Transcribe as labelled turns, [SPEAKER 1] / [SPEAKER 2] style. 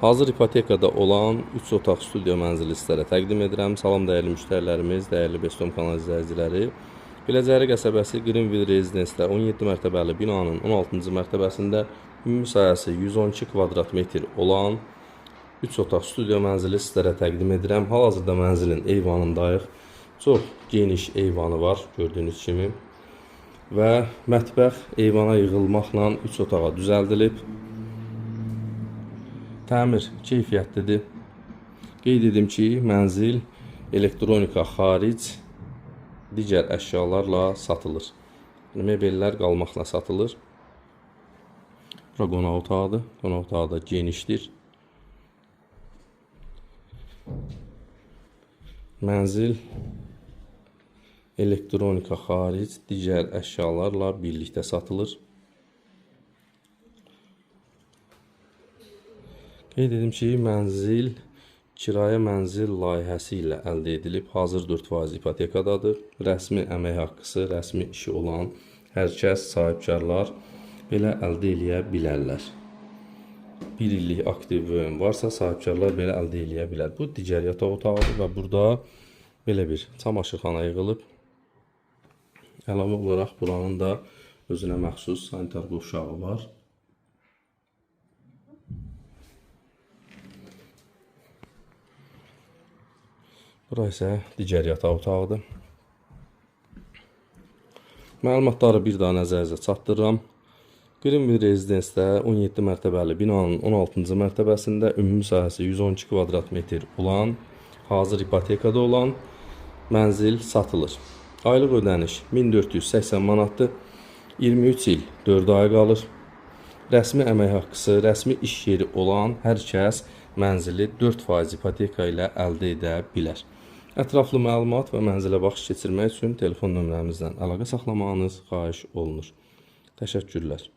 [SPEAKER 1] Hazır ipotekada olan 3 otaq studiyo mənzili sizlərə təqdim edirəm. Salam dəyərli müştərilərimiz, dəyərli Bestom kanal izləyiciləri. Biləcəri qəsəbəsi Greenville Rezidensidə 17 mərtəbəli binanın 16-cı mərtəbəsində ümumi sahəsi 112 kvadrat metr olan 3 otaq studiyo mənzili sizlərə təqdim edirəm. Hal-hazırda mənzilin eyvanındayıq. Çox geniş eyvanı var gördüyünüz kimi. Və mətbəx eyvana yığılmaqla 3 otağa düzəldilib. Təmir keyfiyyətlidir. Qeyd edim ki, mənzil elektronika xaric digər əşyalarla satılır. Mebellər qalmaqla satılır. Bura qonaq otağıdır. Qonaq otağı da genişdir. Mənzil elektronika xaric digər əşyalarla birlikdə satılır. Qeyd edim ki, mənzil kirayə mənzil layihəsi ilə əldə edilib. Hazır 4% ipotekadadır. Rəsmi əmək haqqısı, rəsmi işi olan hər kəs, sahibkarlar belə əldə edə bilərlər. 1 illik aktiv vəhm varsa sahibkarlar belə əldə edə bilər. Bu digər yataq otağıdır və burada belə bir çamaşırxana yığılıb. Əlavə olaraq buranın da özünə məxsus sanitar qovşağı var. Bura isə digər yataq otağıdır. Məlumatları bir daha nəzərinizə çatdırıram. Greenville Rezidensidə 17 mərtəbəli binanın 16-cı mərtəbəsində ümumi sahəsi 112 kvadrat metr olan, hazır ipotekada olan mənzil satılır. Aylıq ödəniş 1480 manatdır. 23 il 4 ay qalır. Rəsmi əmək haqqısı, rəsmi iş yeri olan hər kəs mənzili 4% ipoteka ilə əldə edə bilər. Ətraflı məlumat və mənzilə baxış keçirmək üçün telefon nömrəmizdən əlaqə saxlamağınız xahiş olunur. Təşəkkürlər.